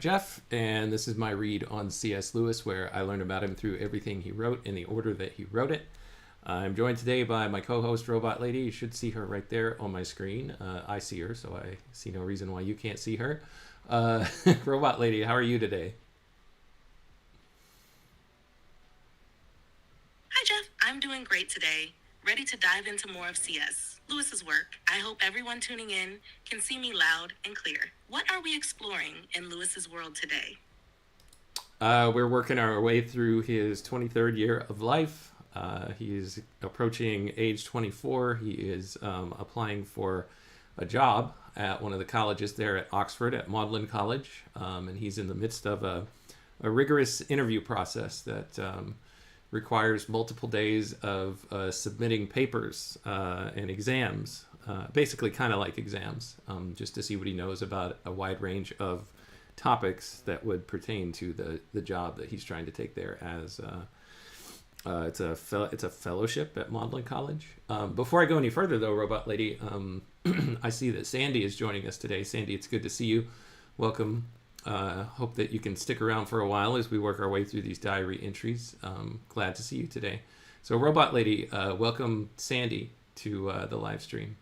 Jeff, and this is my read on C.S. Lewis, where I learned about him through everything he wrote in the order that he wrote it. I'm joined today by my co-host, Robot Lady. You should see her right there on my screen. I see her, so I see no reason why you can't see her. Robot Lady, how are you today? Hi, Jeff. I'm doing great today. Ready to dive into more of C.S. Lewis's work. I hope everyone tuning in can see me loud and clear. What are we exploring in Lewis's world today? We're working our way through his 23rd year of life. He's approaching age 24. He is applying for a job at one of the colleges there at Oxford, at Magdalen College. And he's in the midst of a rigorous interview process that requires multiple days of submitting papers and exams, basically kind of like exams, just to see what he knows about a wide range of topics that would pertain to the job that he's trying to take there as it's a fellowship at Magdalen College. Before I go any further, though, Robot Lady, I see that Sandy is joining us today. Sandy, it's good to see you. Welcome. Hope that you can stick around for a while as we work our way through these diary entries. Glad to see you today. So, Robot Lady, welcome Sandy to the live stream.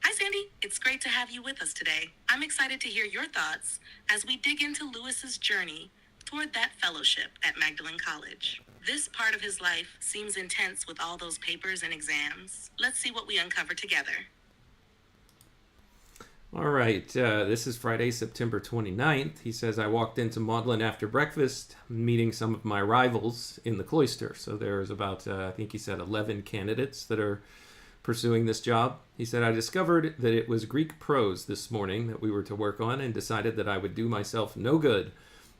Hi, Sandy. It's great to have you with us today. I'm excited to hear your thoughts as we dig into Lewis's journey toward that fellowship at Magdalen College. This part of his life seems intense with all those papers and exams. Let's see what we uncover together. All right, this is Friday, September 29th. He says, I walked into Magdalen after breakfast, meeting some of my rivals in the cloister. So there's about, I think he said 11 candidates that are pursuing this job. He said, I discovered that it was Greek prose this morning that we were to work on and decided that I would do myself no good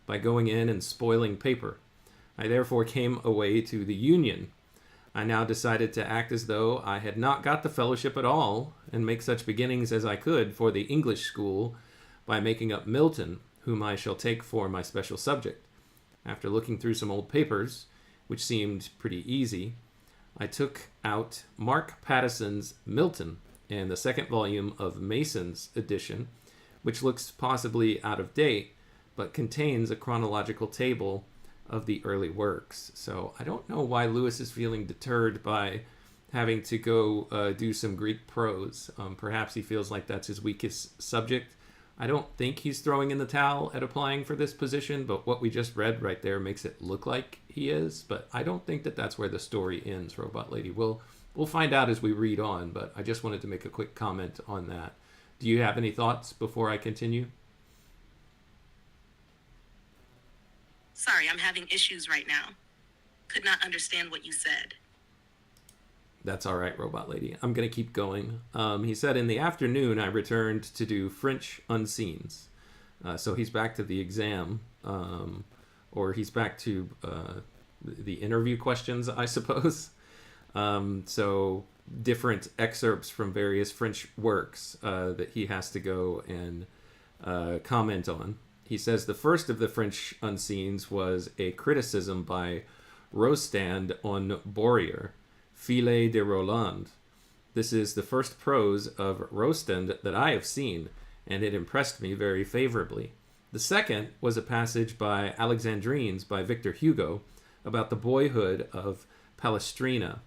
by going in and spoiling paper. I therefore came away to the Union. I now decided to act as though I had not got the fellowship at all and make such beginnings as I could for the English school by making up Milton, whom I shall take for my special subject. After looking through some old papers, which seemed pretty easy, I took out Mark Pattison's Milton and the second volume of Mason's edition, which looks possibly out of date, but contains a chronological table of the early works. So I don't know why Lewis is feeling deterred by having to go do some Greek prose. Perhaps he feels like that's his weakest subject. I don't think he's throwing in the towel at applying for this position, but what we just read right there makes it look like he is. But I don't think that that's where the story ends, Robot Lady. We'll find out as we read on, but I just wanted to make a quick comment on that. Do you have any thoughts before I continue? Sorry, I'm having issues right now. Could not understand what you said. That's all right, Robot Lady. I'm going to keep going. He said, in the afternoon, I returned to do French unseens. So he's back to the exam, or he's back to the interview questions, I suppose. So different excerpts from various French works that he has to go and comment on. He says the first of the French unseens was a criticism by Rostand on Bourrier, Filet de Roland. This is the first prose of Rostand that I have seen, and it impressed me very favorably. The second was a passage by Alexandrines by Victor Hugo about the boyhood of Palestrina.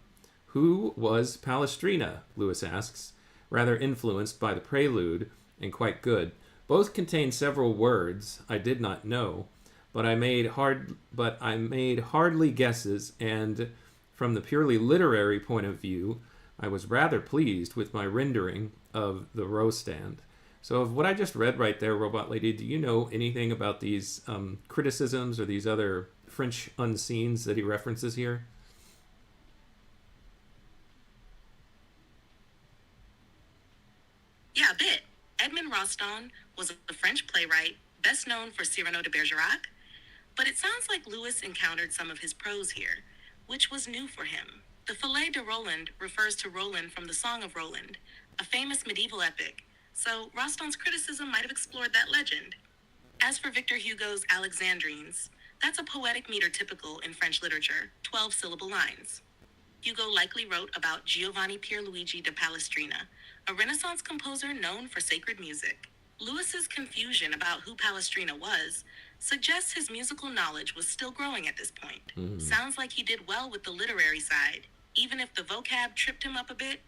Who was Palestrina? Lewis asks, rather influenced by the prelude and quite good. Both contain several words I did not know, but I made hardly guesses, and from the purely literary point of view, I was rather pleased with my rendering of the Rostand. So of what I just read right there, Robot Lady, do you know anything about these criticisms or these other French unseens that he references here? Yeah, a bit. Edmond Rostand was a French playwright, best known for Cyrano de Bergerac, but it sounds like Lewis encountered some of his prose here, which was new for him. The Filet de Roland refers to Roland from the Song of Roland, a famous medieval epic, so Rostand's criticism might have explored that legend. As for Victor Hugo's Alexandrines, that's a poetic meter typical in French literature, 12-syllable lines. Hugo likely wrote about Giovanni Pierluigi da Palestrina, a Renaissance composer known for sacred music. Lewis's confusion about who Palestrina was suggests his musical knowledge was still growing at this point. Sounds like he did well with the literary side, even if the vocab tripped him up a bit.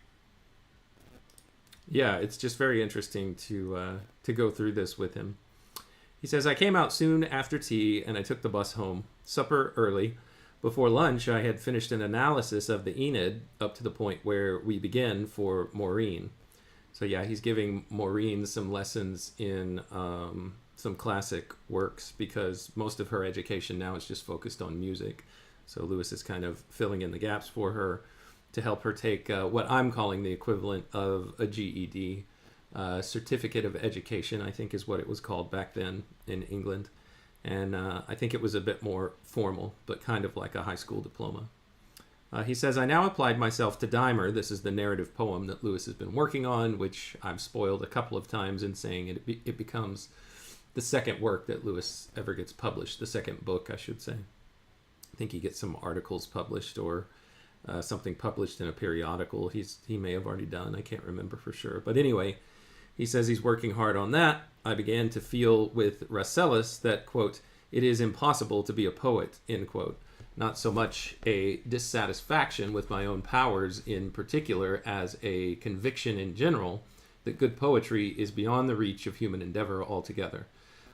Yeah, it's just very interesting to go through this with him. He says, I came out soon after tea and I took the bus home. Supper early. Before lunch, I had finished an analysis of the Aeneid up to the point where we begin for Maureen. So yeah, he's giving Maureen some lessons in some classic works because most of her education now is just focused on music. So Lewis is kind of filling in the gaps for her to help her take what I'm calling the equivalent of a GED, Certificate of Education, I think is what it was called back then in England. And I think it was a bit more formal, but kind of like a high school diploma. He says, I now applied myself to Dimer. This is the narrative poem that Lewis has been working on, which I've spoiled a couple of times in saying it becomes the second work that Lewis ever gets published, the second book, I should say. I think he gets some articles published or something published in a periodical he may have already done. I can't remember for sure. But anyway, he says he's working hard on that. I began to feel with Rasselas that, quote, it is impossible to be a poet, end quote. Not so much a dissatisfaction with my own powers in particular as a conviction in general that good poetry is beyond the reach of human endeavor altogether.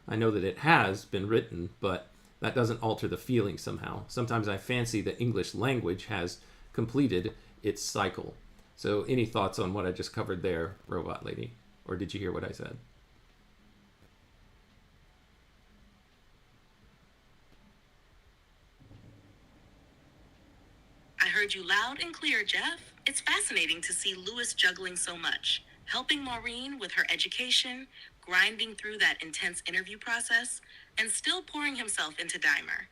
I know that it has been written, but that doesn't alter the feeling somehow. Sometimes I fancy the English language has completed its cycle. So any thoughts on what I just covered there, Robot Lady? Or did you hear what I said? I heard you loud and clear, Jeff. It's fascinating to see Lewis juggling so much, helping Maureen with her education, grinding through that intense interview process, and still pouring himself into Dimer.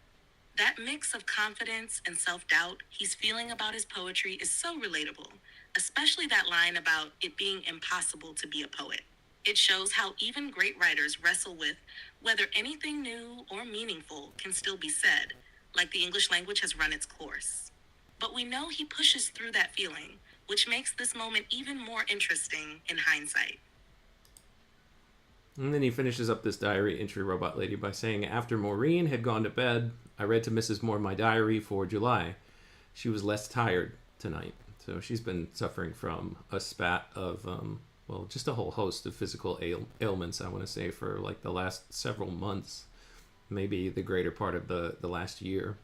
That mix of confidence and self-doubt he's feeling about his poetry is so relatable, especially that line about it being impossible to be a poet. It shows how even great writers wrestle with whether anything new or meaningful can still be said, like the English language has run its course. But we know he pushes through that feeling, which makes this moment even more interesting in hindsight. And then he finishes up this diary entry, Robot Lady, by saying, after Maureen had gone to bed, I read to Mrs. Moore my diary for July. She was less tired tonight. So she's been suffering from a spat of, just a whole host of physical ailments, I want to say, for like the last several months, maybe the greater part of the last year.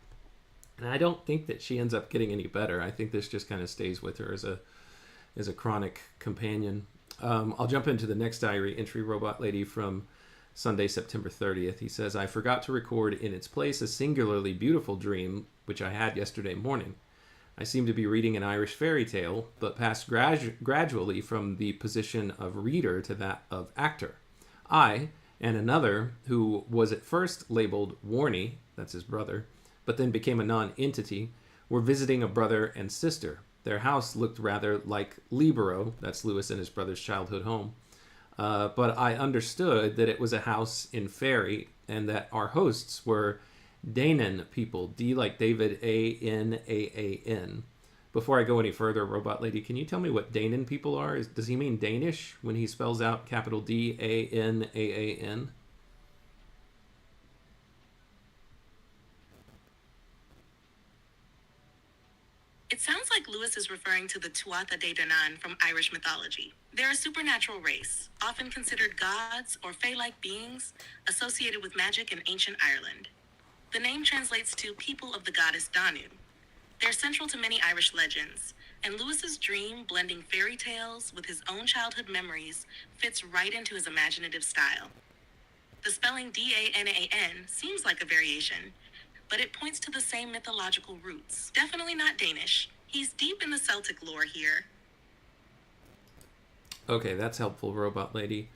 And I don't think that she ends up getting any better. I think this just kind of stays with her as a chronic companion. I'll jump into the next diary entry, Robot Lady, from Sunday, September 30th. He says, I forgot to record in its place a singularly beautiful dream, which I had yesterday morning. I seem to be reading an Irish fairy tale, but passed gradually from the position of reader to that of actor. I, and another who was at first labeled Warney, that's his brother, but then became a non-entity, were visiting a brother and sister. Their house looked rather like Libero, that's Lewis and his brother's childhood home. But I understood that it was a house in Fairy, and that our hosts were Danan people, D like David, A-N-A-A-N. Before I go any further, Robot Lady, can you tell me what Danan people are? Does he mean Danish when he spells out capital D-A-N-A-A-N? It sounds like Lewis is referring to the Tuatha De Danann from Irish mythology. They're a supernatural race, often considered gods or fae-like beings associated with magic in ancient Ireland. The name translates to people of the goddess Danu. They're central to many Irish legends, and Lewis's dream blending fairy tales with his own childhood memories fits right into his imaginative style. The spelling D-A-N-A-N seems like a variation, but it points to the same mythological roots. Definitely not Danish. He's deep in the Celtic lore here. Okay, that's helpful, Robot Lady.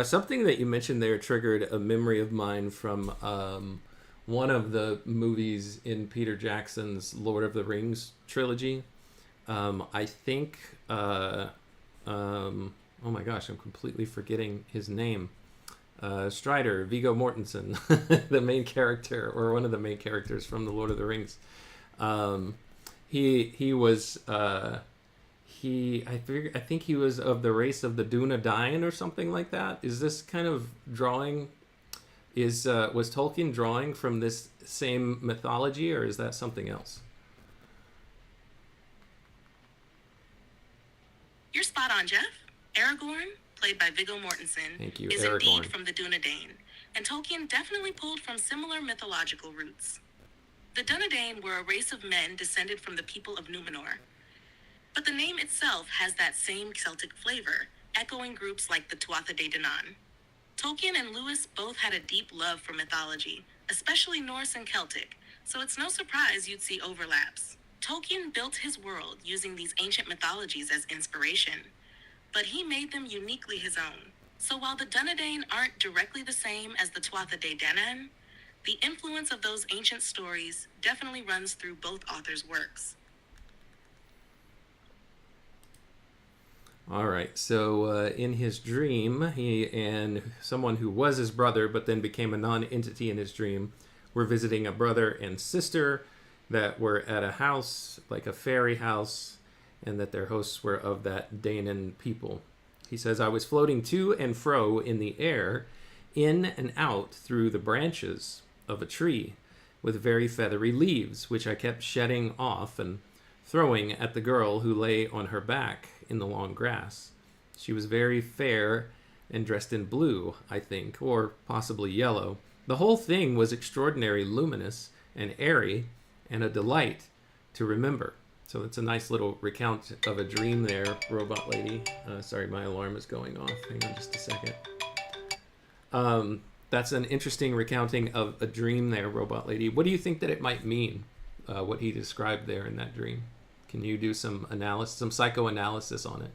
Something that you mentioned there triggered a memory of mine from one of the movies in Peter Jackson's Lord of the Rings trilogy. I think, oh my gosh, I'm completely forgetting his name. Strider, Viggo Mortensen, the main character, or one of the main characters from the Lord of the Rings. he was I think he was of the race of the Dunedain or something like that. Is this kind of drawing was Tolkien drawing from this same mythology, or is that something else? You're spot on, Jeff. Aragorn, played by Viggo Mortensen, Thank you, is Aragorn. indeed from the Dunedain, and Tolkien definitely pulled from similar mythological roots. The Dunedain were a race of men descended from the people of Numenor, but the name itself has that same Celtic flavor, echoing groups like the Tuatha De Danann. Tolkien and Lewis both had a deep love for mythology, especially Norse and Celtic, so it's no surprise you'd see overlaps. Tolkien built his world using these ancient mythologies as inspiration, but he made them uniquely his own. So while the Dunedain aren't directly the same as the Tuatha De Danann, the influence of those ancient stories definitely runs through both authors' works. All right, so in his dream, he and someone who was his brother but then became a non-entity in his dream were visiting a brother and sister that were at a house, like a fairy house, and that their hosts were of that Danan people. He says, I was floating to and fro in the air, in and out through the branches of a tree with very feathery leaves, which I kept shedding off and throwing at the girl who lay on her back in the long grass. She was very fair and dressed in blue, I think, or possibly yellow. The whole thing was extraordinarily luminous and airy and a delight to remember. So it's a nice little recount of a dream there, Robot Lady. Sorry, my alarm is going off. Hang on just a second. That's an interesting recounting of a dream there, Robot Lady. What do you think that it might mean, what he described there in that dream? Can you do some analysis, some psychoanalysis on it?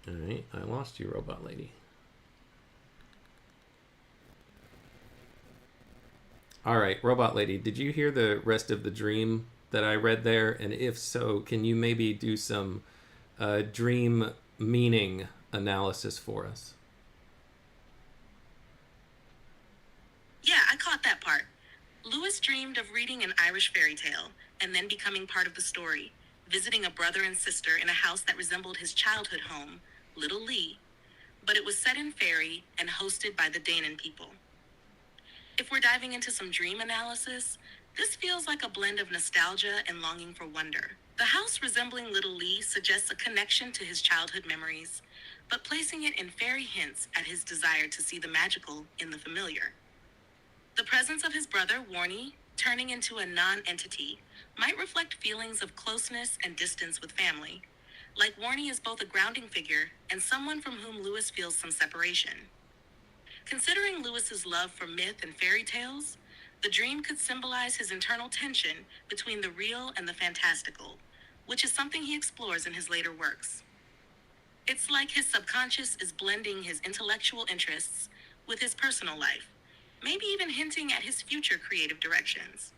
All right, I lost you, Robot Lady. All right, Robot Lady, did you hear the rest of the dream that I read there? And if so, can you maybe do some dream meaning analysis for us? Yeah, I caught that part. Lewis dreamed of reading an Irish fairy tale and then becoming part of the story, visiting a brother and sister in a house that resembled his childhood home, Little Lee, but it was set in fairy and hosted by the Danan people. If we're diving into some dream analysis, this feels like a blend of nostalgia and longing for wonder. The house resembling Little Lee suggests a connection to his childhood memories, but placing it in fairy hints at his desire to see the magical in the familiar. The presence of his brother, Warnie, turning into a non-entity, might reflect feelings of closeness and distance with family, like Warnie is both a grounding figure and someone from whom Lewis feels some separation. Considering Lewis's love for myth and fairy tales, the dream could symbolize his internal tension between the real and the fantastical, which is something he explores in his later works. It's like his subconscious is blending his intellectual interests with his personal life, maybe even hinting at his future creative directions.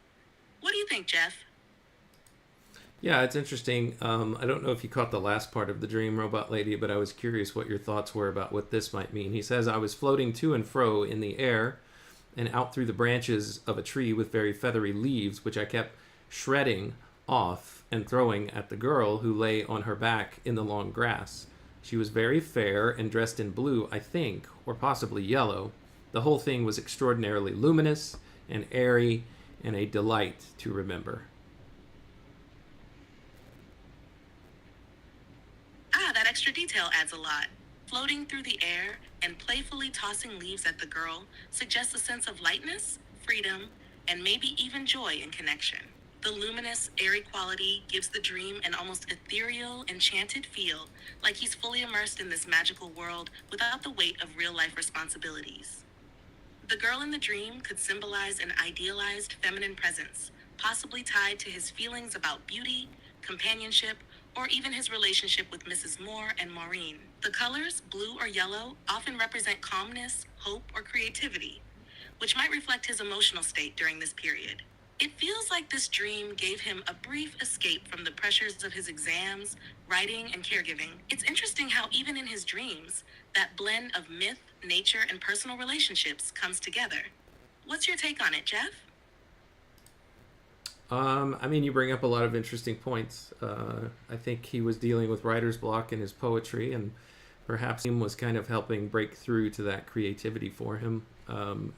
What do you think, Jeff? Yeah, it's interesting. I don't know if you caught the last part of the dream, Robot Lady, but I was curious what your thoughts were about what this might mean. He says, I was floating to and fro in the air and out through the branches of a tree with very feathery leaves, which I kept shredding off and throwing at the girl who lay on her back in the long grass. She was very fair and dressed in blue, I think, or possibly yellow. The whole thing was extraordinarily luminous and airy and a delight to remember. That extra detail adds a lot. Floating through the air and playfully tossing leaves at the girl suggests a sense of lightness, freedom, and maybe even joy in connection. The luminous, airy quality gives the dream an almost ethereal, enchanted feel, like he's fully immersed in this magical world without the weight of real-life responsibilities. The girl in the dream could symbolize an idealized feminine presence, possibly tied to his feelings about beauty, companionship, or even his relationship with Mrs. Moore and Maureen. The colors, blue or yellow, often represent calmness, hope, or creativity, which might reflect his emotional state during this period. It feels like this dream gave him a brief escape from the pressures of his exams, writing, and caregiving. It's interesting how even in his dreams, that blend of myth, nature, and personal relationships comes together. What's your take on it, Jeff? You bring up a lot of interesting points. I think he was dealing with writer's block in his poetry, and perhaps he was kind of helping break through to that creativity for him,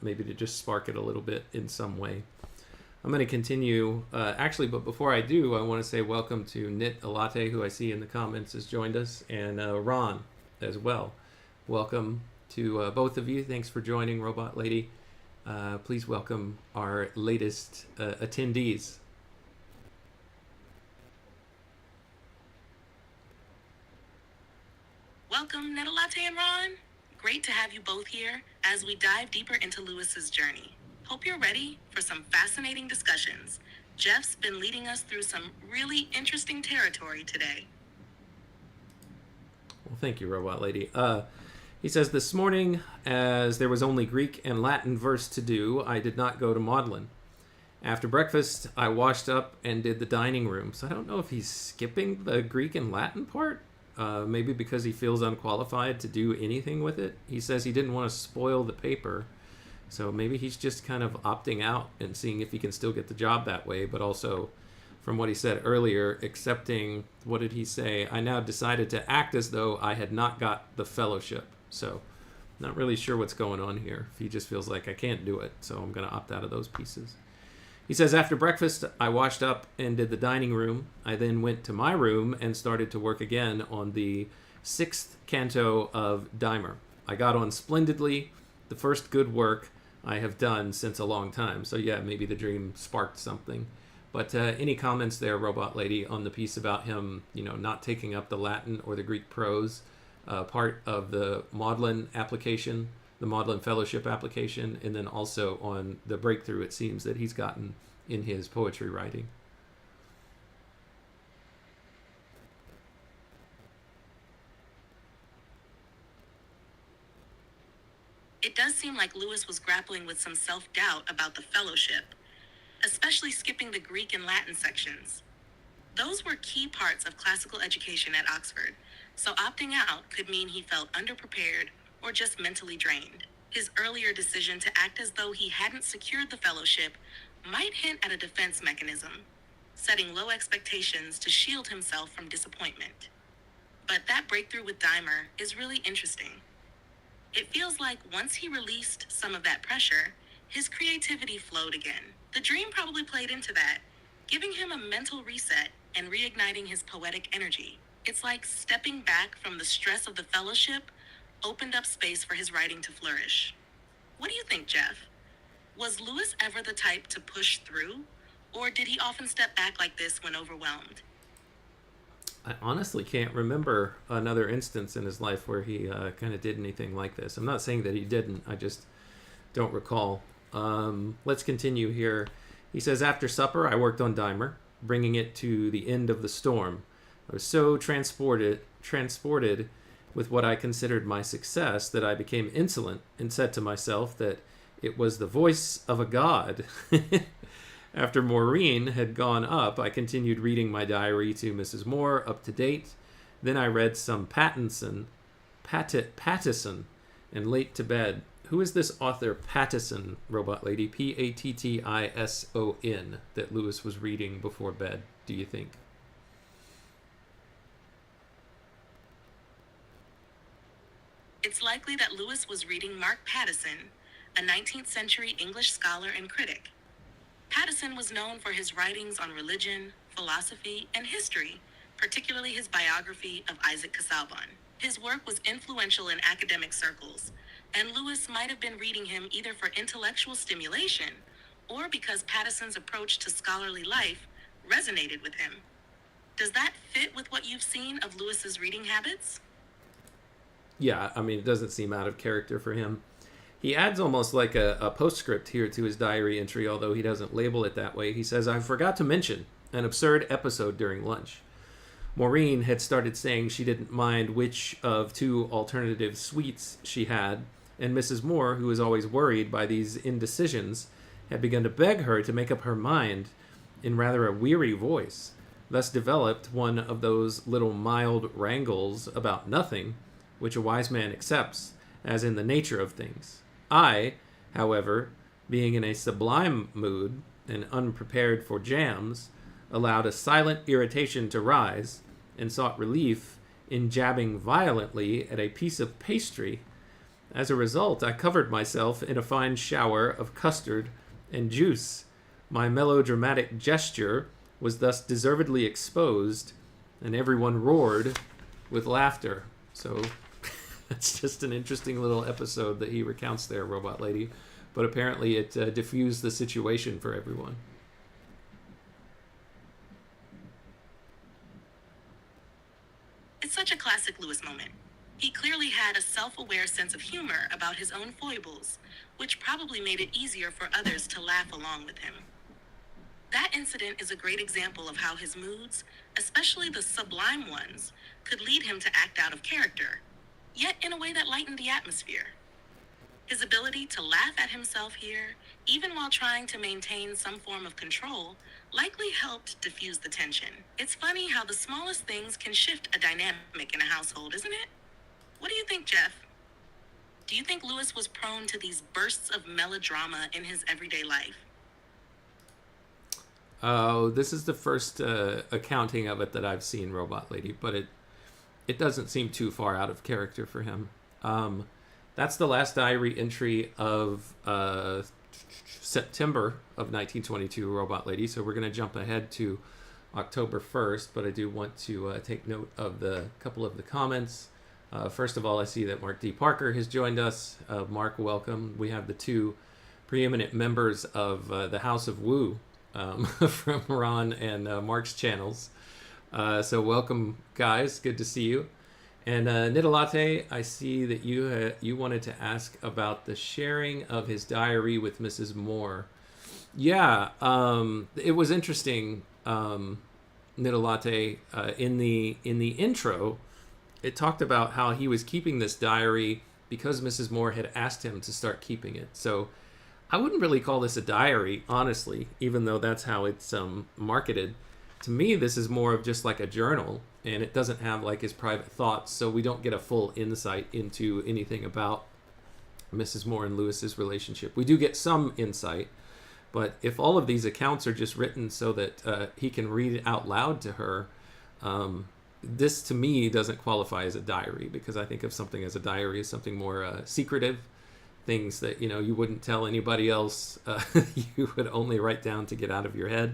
maybe to just spark it a little bit in some way. I'm going to continue, but before I do, I want to say welcome to Knit Alate, who I see in the comments has joined us, and Ron as well. Welcome to both of you. Thanks for joining, Robot Lady. Please welcome our latest attendees. Welcome, Netalate and Ron. Great to have you both here as we dive deeper into Lewis's journey. Hope you're ready for some fascinating discussions. Jeff's been leading us through some really interesting territory today. Well, thank you, Robot Lady. He says, this morning, as there was only Greek and Latin verse to do, I did not go to Magdalen. After breakfast, I washed up and did the dining room. So I don't know if he's skipping the Greek and Latin part. Maybe because he feels unqualified to do anything with it. He says he didn't want to spoil the paper. So maybe he's just kind of opting out and seeing if he can still get the job that way. But also, from what he said earlier, accepting, what did he say? I now decided to act as though I had not got the fellowship. So not really sure what's going on here. If he just feels like I can't do it. So I'm going to opt out of those pieces. He says, after breakfast, I washed up and did the dining room. I then went to my room and started to work again on the 6th canto of Dimer. I got on splendidly, the first good work I have done since a long time. So yeah, maybe the dream sparked something. But any comments there, Robot Lady, on the piece about him, not taking up the Latin or the Greek prose part of the Magdalen application, the Magdalen Fellowship application, and then also on the breakthrough it seems that he's gotten in his poetry writing? It does seem like Lewis was grappling with some self-doubt about the fellowship, especially skipping the Greek and Latin sections. Those were key parts of classical education at Oxford, so opting out could mean he felt underprepared or just mentally drained. His earlier decision to act as though he hadn't secured the fellowship might hint at a defense mechanism, setting low expectations to shield himself from disappointment. But that breakthrough with Dimer is really interesting. It feels like once he released some of that pressure, his creativity flowed again. The dream probably played into that, giving him a mental reset and reigniting his poetic energy. It's like stepping back from the stress of the fellowship opened up space for his writing to flourish. What do you think, Jeff? Was Lewis ever the type to push through, or did he often step back like this when overwhelmed? I honestly can't remember another instance in his life where he kind of did anything like this. I'm not saying that he didn't. I just don't recall. Let's continue here. He says, after supper, I worked on Dimer, bringing it to the end of the storm. I was so transported with what I considered my success that I became insolent and said to myself that it was the voice of a god. After Maureen had gone up, I continued reading my diary to Mrs. Moore, up to date. Then I read some Pattison, and late to bed. Who is this author, Pattison, Robot Lady? Pattison, that Lewis was reading before bed, do you think? It's likely that Lewis was reading Mark Pattison, a 19th century English scholar and critic. Pattison was known for his writings on religion, philosophy, and history, particularly his biography of Isaac Casaubon. His work was influential in academic circles, and Lewis might have been reading him either for intellectual stimulation or because Pattison's approach to scholarly life resonated with him. Does that fit with what you've seen of Lewis's reading habits? Yeah, it doesn't seem out of character for him. He adds almost like a postscript here to his diary entry, although he doesn't label it that way. He says, I forgot to mention an absurd episode during lunch. Maureen had started saying she didn't mind which of two alternative sweets she had, and Mrs. Moore, who was always worried by these indecisions, had begun to beg her to make up her mind in rather a weary voice, thus developed one of those little mild wrangles about nothing, which a wise man accepts as in the nature of things. I, however, being in a sublime mood and unprepared for jams, allowed a silent irritation to rise and sought relief in jabbing violently at a piece of pastry. As a result, I covered myself in a fine shower of custard and juice. My melodramatic gesture was thus deservedly exposed, and everyone roared with laughter. So that's just an interesting little episode that he recounts there, Robot Lady. But apparently it diffused the situation for everyone. It's such a classic Lewis moment. He clearly had a self-aware sense of humor about his own foibles, which probably made it easier for others to laugh along with him. That incident is a great example of how his moods, especially the sublime ones, could lead him to act out of character, yet in a way that lightened the atmosphere. His ability to laugh at himself here, even while trying to maintain some form of control, likely helped diffuse the tension. It's funny how the smallest things can shift a dynamic in a household, isn't it? What do you think, Jeff? Do you think Lewis was prone to these bursts of melodrama in his everyday life? Oh, this is the first accounting of it that I've seen, Robot Lady, but it doesn't seem too far out of character for him. That's the last diary entry of September of 1922, Robot Lady, so we're going to jump ahead to October 1st, but I do want to take note of the couple of the comments. First of all, I see that Mark D. Parker has joined us. Mark, welcome. We have the two preeminent members of the House of Woo from Ron and Mark's channels. So welcome, guys. Good to see you. And Nidalate, I see that you wanted to ask about the sharing of his diary with Mrs. Moore. Yeah, it was interesting, Nidalate. In the intro, it talked about how he was keeping this diary because Mrs. Moore had asked him to start keeping it. So I wouldn't really call this a diary, honestly, even though that's how it's marketed. To me, this is more of just like a journal, and it doesn't have like his private thoughts, so we don't get a full insight into anything about Mrs. Moore and Lewis's relationship. We do get some insight, but if all of these accounts are just written so that he can read it out loud to her, this to me doesn't qualify as a diary, because I think of something as a diary as something more secretive, things that you wouldn't tell anybody else, you would only write down to get out of your head.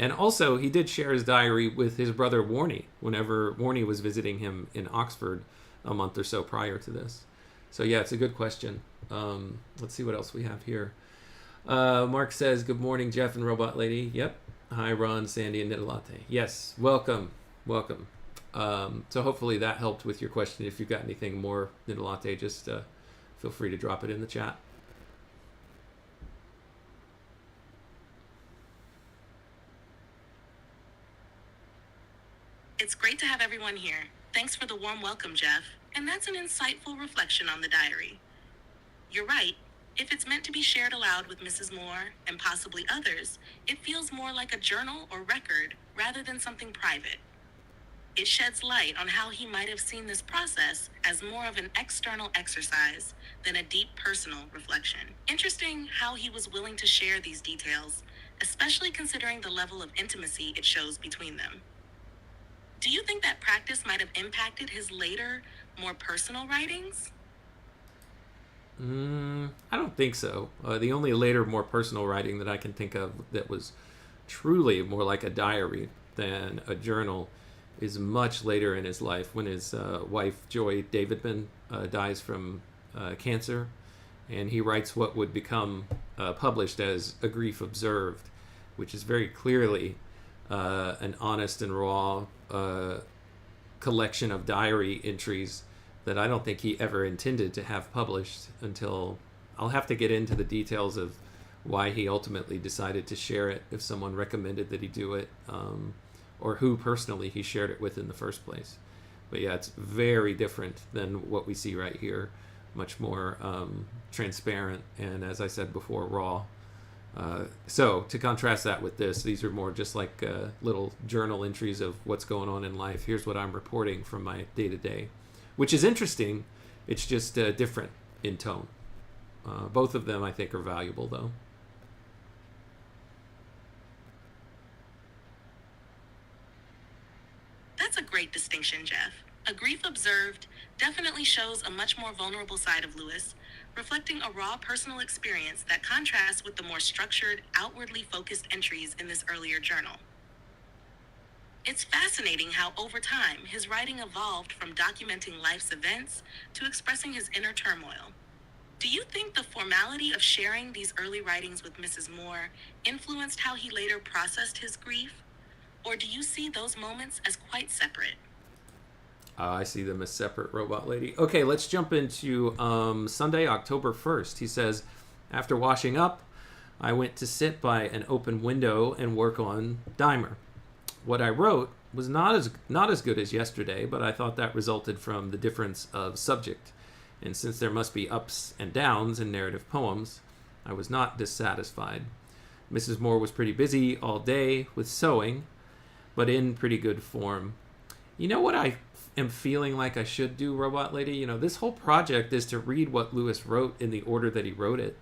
And also, he did share his diary with his brother Warnie whenever Warnie was visiting him in Oxford a month or so prior to this. So yeah, it's a good question. Let's see what else we have here. Mark says, good morning, Jeff and Robot Lady. Yep. Hi, Ron, Sandy, and Nidalate. Yes, welcome. So hopefully that helped with your question. If you've got anything more, Nidalate, just feel free to drop it in the chat. It's great to have everyone here. Thanks for the warm welcome, Jeff. And that's an insightful reflection on the diary. You're right. If it's meant to be shared aloud with Mrs. Moore and possibly others, it feels more like a journal or record rather than something private. It sheds light on how he might have seen this process as more of an external exercise than a deep personal reflection. Interesting how he was willing to share these details, especially considering the level of intimacy it shows between them. Do you think that practice might have impacted his later, more personal writings? I don't think so. The only later, more personal writing that I can think of that was truly more like a diary than a journal is much later in his life, when his wife, Joy Davidman, dies from cancer, and he writes what would become published as A Grief Observed, which is very clearly an honest and raw collection of diary entries that I don't think he ever intended to have published until... I'll have to get into the details of why he ultimately decided to share it, if someone recommended that he do it, or who personally he shared it with in the first place. But yeah, it's very different than what we see right here. Much more transparent, and as I said before, raw. So to contrast that with this, these are more just like little journal entries of what's going on in life. Here's what I'm reporting from my day-to-day, which is interesting. It's just different in tone. Both of them, I think, are valuable, though. That's a great distinction, Jeff. A grief observed definitely shows a much more vulnerable side of Lewis, reflecting a raw personal experience that contrasts with the more structured, outwardly focused entries in this earlier journal. It's fascinating how, over time, his writing evolved from documenting life's events to expressing his inner turmoil. Do you think the formality of sharing these early writings with Mrs. Moore influenced how he later processed his grief? Or do you see those moments as quite separate? I see them as separate, Robot Lady. Okay, let's jump into Sunday, October 1st. He says, after washing up, I went to sit by an open window and work on Dimer. What I wrote was not as good as yesterday, but I thought that resulted from the difference of subject. And since there must be ups and downs in narrative poems, I was not dissatisfied. Mrs. Moore was pretty busy all day with sewing, but in pretty good form. You know what I am feeling like I should do, Robot Lady? You know, this whole project is to read what Lewis wrote in the order that he wrote it.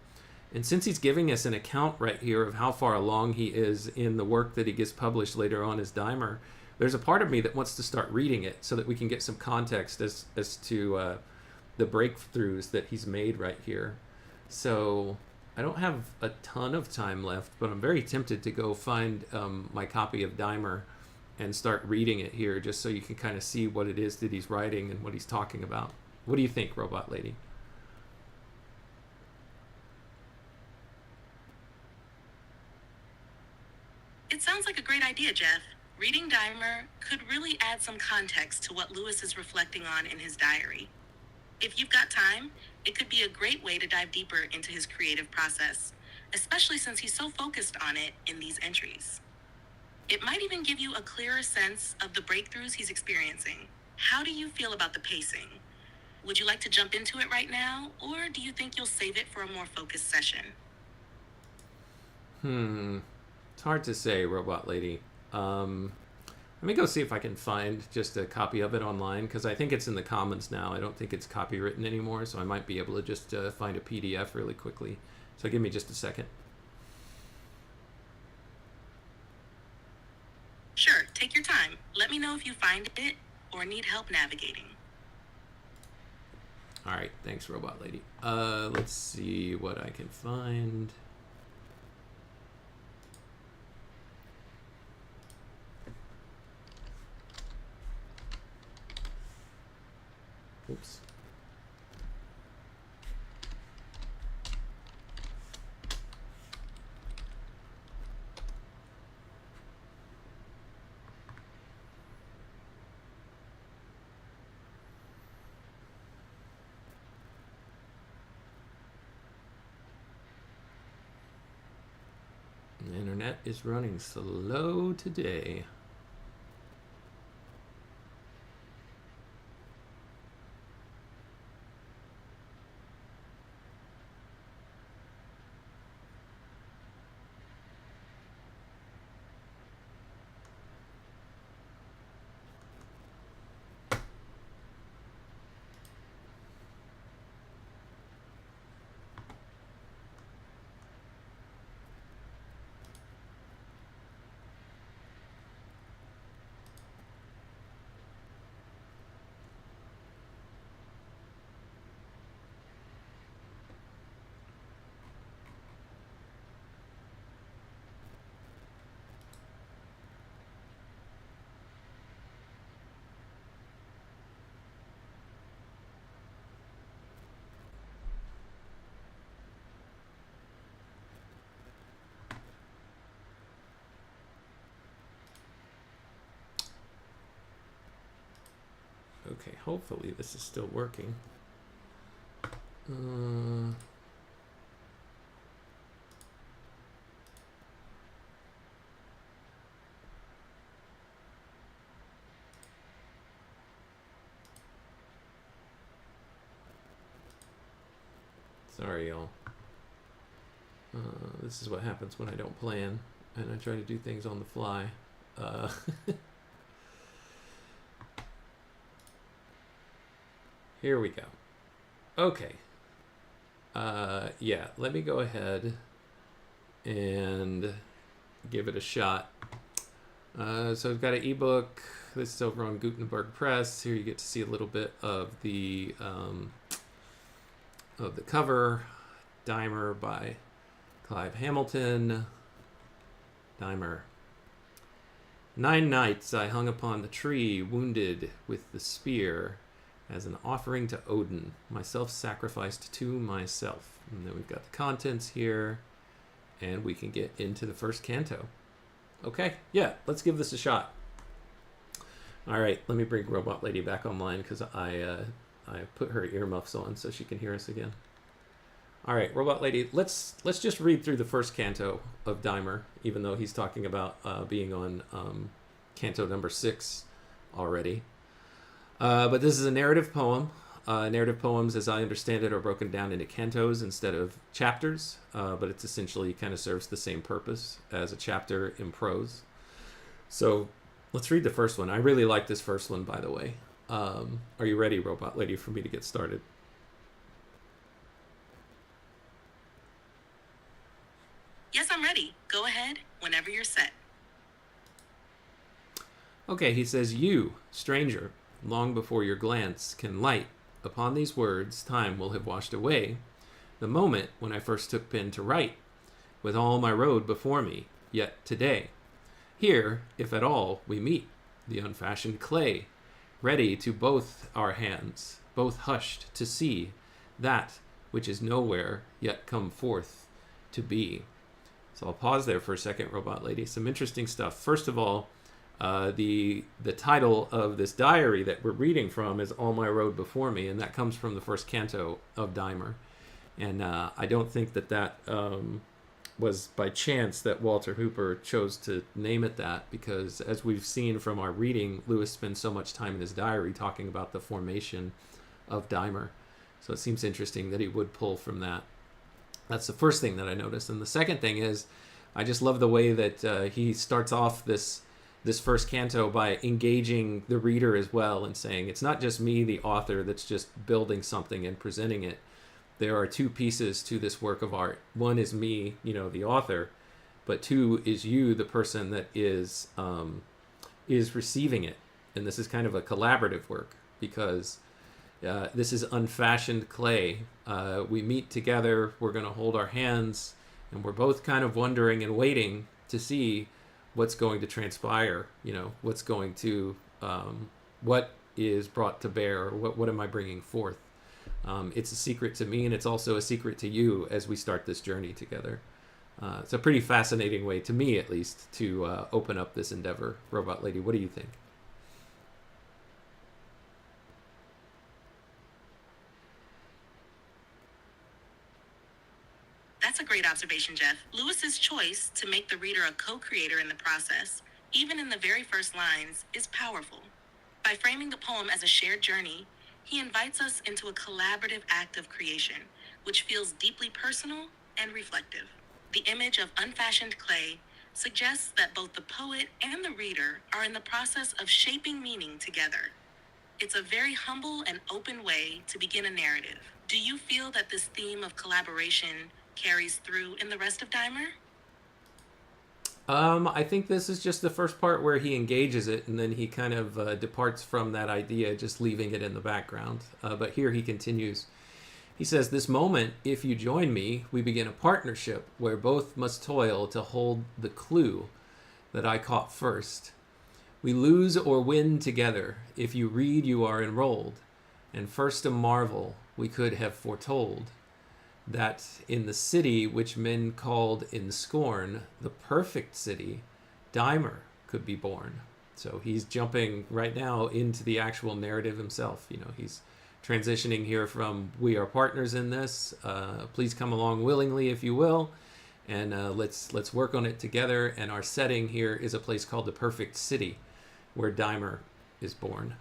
And since he's giving us an account right here of how far along he is in the work that he gets published later on as Dimer, there's a part of me that wants to start reading it so that we can get some context as to the breakthroughs that he's made right here. So I don't have a ton of time left, but I'm very tempted to go find my copy of Dimer and start reading it here just so you can kind of see what it is that he's writing and what he's talking about. What do you think, Robot Lady? It sounds like a great idea, Jeff. Reading Dimer could really add some context to what Lewis is reflecting on in his diary. If you've got time, it could be a great way to dive deeper into his creative process, especially since he's so focused on it in these entries. It might even give you a clearer sense of the breakthroughs he's experiencing. How do you feel about the pacing? Would you like to jump into it right now, or do you think you'll save it for a more focused session? It's hard to say, Robot Lady. Let me go see if I can find just a copy of it online, because I think it's in the Commons now. I don't think it's copywritten anymore, so I might be able to just find a PDF really quickly. So give me just a second. Sure, take your time. Let me know if you find it or need help navigating. All right, thanks, Robot Lady. Let's see what I can find. Oops. The internet is running slow today. Okay, hopefully this is still working. Sorry, y'all. This is what happens when I don't plan and I try to do things on the fly. Here we go. Okay. Yeah, let me go ahead and give it a shot. So I've got an ebook. This is over on Gutenberg Press. Here you get to see a little bit of the cover. Dimer by Clive Hamilton. Dimer. 9 nights I hung upon the tree, wounded with the spear, as an offering to Odin, myself sacrificed to myself. And then we've got the contents here, and we can get into the first canto. Okay, yeah, let's give this a shot. All right, let me bring Robot Lady back online because I put her earmuffs on so she can hear us again. All right, Robot Lady, let's just read through the first canto of Dimer, even though he's talking about being on canto number 6 already. But this is a narrative poem. Narrative poems, as I understand it, are broken down into cantos instead of chapters, but it's essentially kind of serves the same purpose as a chapter in prose. So let's read the first one. I really like this first one, by the way. Are you ready, Robot Lady, for me to get started? Yes, I'm ready. Go ahead whenever you're set. Okay, he says, you, stranger, long before your glance can light upon these words, time will have washed away the moment when I first took pen to write, with all my road before me, yet today. Here, if at all, we meet, the unfashioned clay, ready to both our hands, both hushed to see that which is nowhere yet come forth to be. So I'll pause there for a second, Robot Lady. Some interesting stuff. First of all, the title of this diary that we're reading from is All My Road Before Me, and that comes from the first canto of Dimer. And I don't think that was by chance that Walter Hooper chose to name it that, because as we've seen from our reading, Lewis spends so much time in his diary talking about the formation of Dimer. So it seems interesting that he would pull from that. That's the first thing that I noticed. And the second thing is, I just love the way that he starts off this first canto by engaging the reader as well and saying, it's not just me, the author, that's just building something and presenting it. There are 2 pieces to this work of art. One is me, the author, but 2 is you, the person that is receiving it. And this is kind of a collaborative work because this is unfashioned clay. We meet together, we're going to hold our hands, and we're both kind of wondering and waiting to see what's going to transpire, what's going to, what is brought to bear, or what am I bringing forth. It's a secret to me, and it's also a secret to you as we start this journey together. It's a pretty fascinating way, to me at least, to open up this endeavor. Robot Lady, what do you think? That's a great observation, Jeff. Lewis's choice to make the reader a co-creator in the process, even in the very first lines, is powerful. By framing the poem as a shared journey, he invites us into a collaborative act of creation, which feels deeply personal and reflective. The image of unfashioned clay suggests that both the poet and the reader are in the process of shaping meaning together. It's a very humble and open way to begin a narrative. Do you feel that this theme of collaboration carries through in the rest of Dimer? I think this is just the first part where he engages it, and then he kind of departs from that idea, just leaving it in the background. But here he continues. He says, this moment, if you join me, we begin a partnership where both must toil to hold the clue that I caught first. We lose or win together. If you read, you are enrolled. And first a marvel we could have foretold, that in the city which men called in scorn the perfect city, Dimer could be born. So he's jumping right now into the actual narrative himself. He's transitioning here from we are partners in this. Please come along willingly if you will, and let's work on it together. And our setting here is a place called the perfect city, where Dimer is born.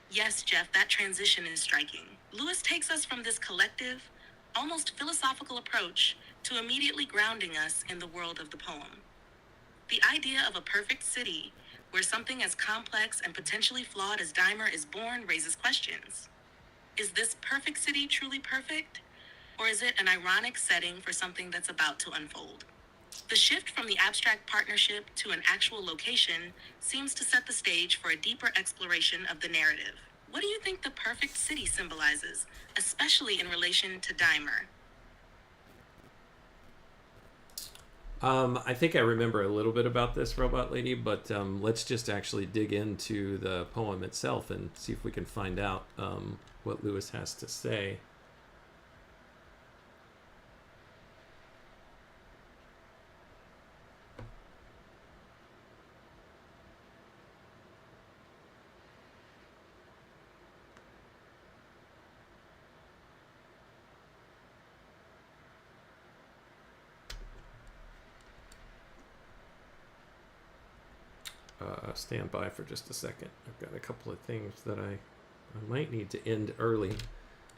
Yes, Jeff, that transition is striking. Lewis takes us from this collective, almost philosophical approach to immediately grounding us in the world of the poem. The idea of a perfect city where something as complex and potentially flawed as Dahmer is born raises questions. Is this perfect city truly perfect? Or is it an ironic setting for something that's about to unfold? The shift from the abstract partnership to an actual location seems to set the stage for a deeper exploration of the narrative. What do you think the perfect city symbolizes, especially in relation to Dahmer? I think I remember a little bit about this, Robot Lady, but let's just actually dig into the poem itself and see if we can find out what Lewis has to say. Stand by for just a second. I've got a couple of things that I might need to end early,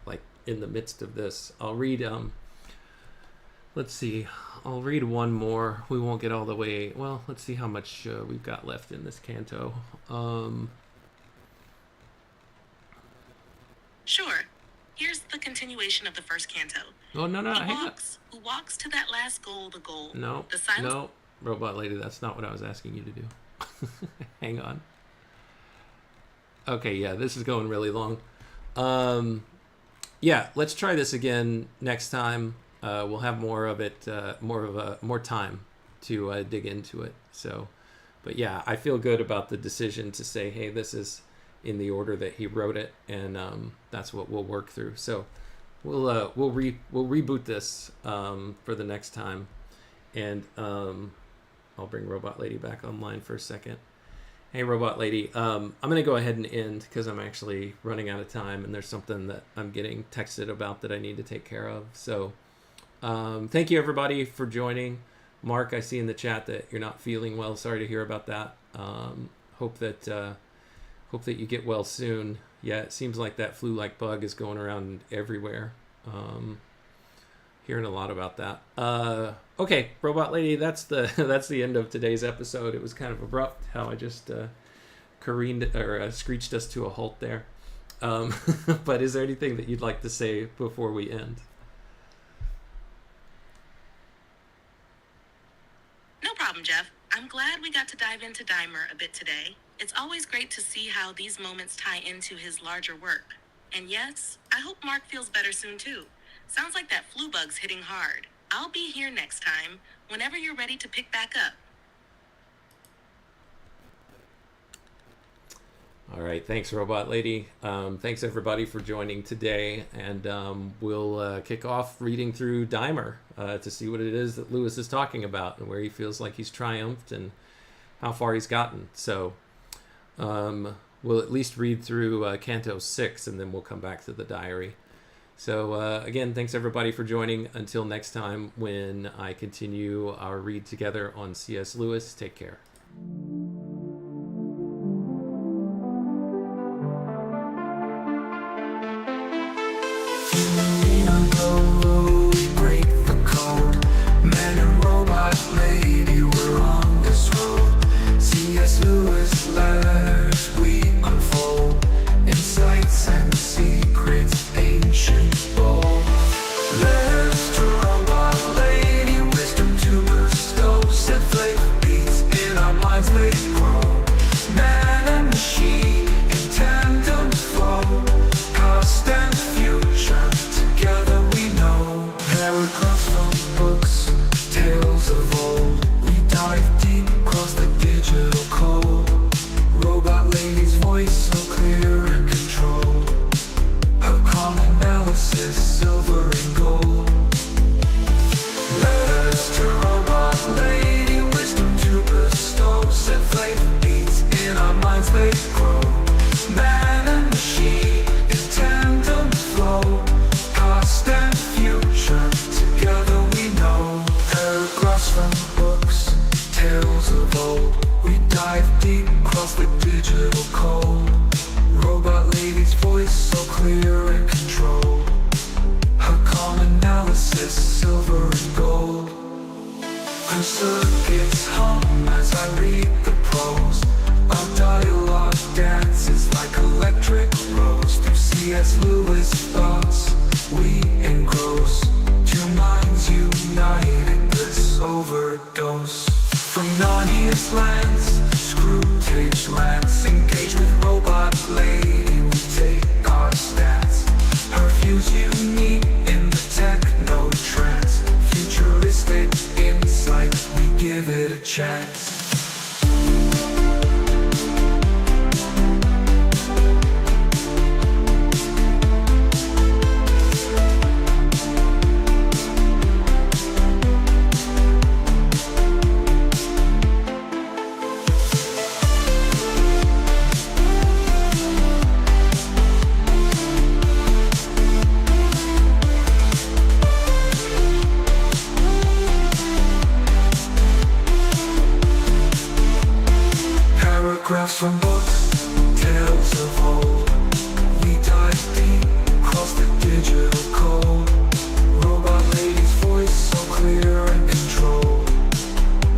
like in the midst of this. I'll read, let's see, I'll read one more. We won't get all the way, well, let's see how much we've got left in this canto. Sure. Here's the continuation of the first canto. Oh, no, Who walks to that last goal, the goal. No, the silence. No, Robot Lady, that's not what I was asking you to do. Hang on. Okay, yeah, this is going really long. Yeah, let's try this again next time. We'll have more of it, more time to dig into it. So, but yeah, I feel good about the decision to say, hey, this is in the order that he wrote it, and that's what we'll work through. So, we'll reboot this for the next time, and I'll bring Robot Lady back online for a second. Hey, Robot Lady, I'm going to go ahead and end because I'm actually running out of time and there's something that I'm getting texted about that I need to take care of. So thank you, everybody, for joining. Mark, I see in the chat that you're not feeling well. Sorry to hear about that. Hope that you get well soon. Yeah, it seems like that flu-like bug is going around everywhere. Hearing a lot about that. Okay, Robot Lady, that's the end of today's episode. It was kind of abrupt how I just screeched us to a halt there. But is there anything that you'd like to say before we end? No problem, Jeff. I'm glad we got to dive into Dahmer a bit today. It's always great to see how these moments tie into his larger work. And yes, I hope Mark feels better soon too. Sounds like that flu bug's hitting hard. I'll be here next time, whenever you're ready to pick back up. All right, thanks, Robot Lady. Thanks, everybody, for joining today. And we'll kick off reading through Dahmer to see what it is that Lewis is talking about and where he feels like he's triumphed and how far he's gotten. So we'll at least read through Canto 6, and then we'll come back to the diary. So again, thanks everybody for joining. Until next time, when I continue our read together on C.S. Lewis, take care. Break the code. Man and robot lady, we're on this road. C.S. Lewis letters we unfold, insights and secrets ancient bold. Letters to robot lady, wisdom to bestow. Set flavor beats in our minds, they grow. Man and machine in tandem flow. Past and future together we know. Paragraphs from books, tales of old. We dive deep across the digital code. Robot lady's voice so clear and controlled. Her calm analysis, silver and gold. Letters to robot lady, wisdom to bestow. Set flavor beats in our minds, they grow. Man and machine in tandem flow. Past and future together we know. Paragraphs from books, tales of old. We dive deep across the digital code. Robot lady's voice so clear and controlled. Her calm analysis, silver and gold. Her circuits hum as I read the prose. dialogue dances like electric rose through C.S. Lewis thoughts. We engross, two minds united, bliss overdose. From Narnia's lands, Screwtape lands, engage with robot lady, we take our stance. Her views unique in the techno trance, futuristic insight, we give it a chance. Paragraphs from books, tales of old. We dive deep, cross the digital code. Robot lady's voice so clear and controlled.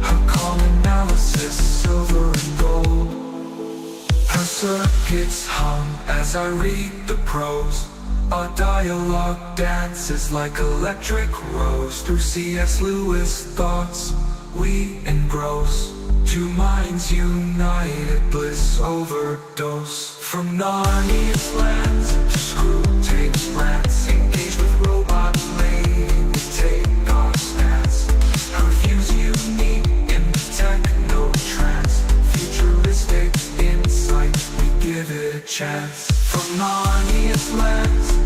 Her calm analysis, silver and gold. Her circuits hum as I read the prose. Our dialogue dances like electric rose through C.S. Lewis thoughts. We engross, two minds united, bliss overdose. From Narnia's lands to Screwtape's lands, engage with robot lady, we take our stance. Her views unique in the techno trance, futuristic insight, we give it a chance. From Narnia's lands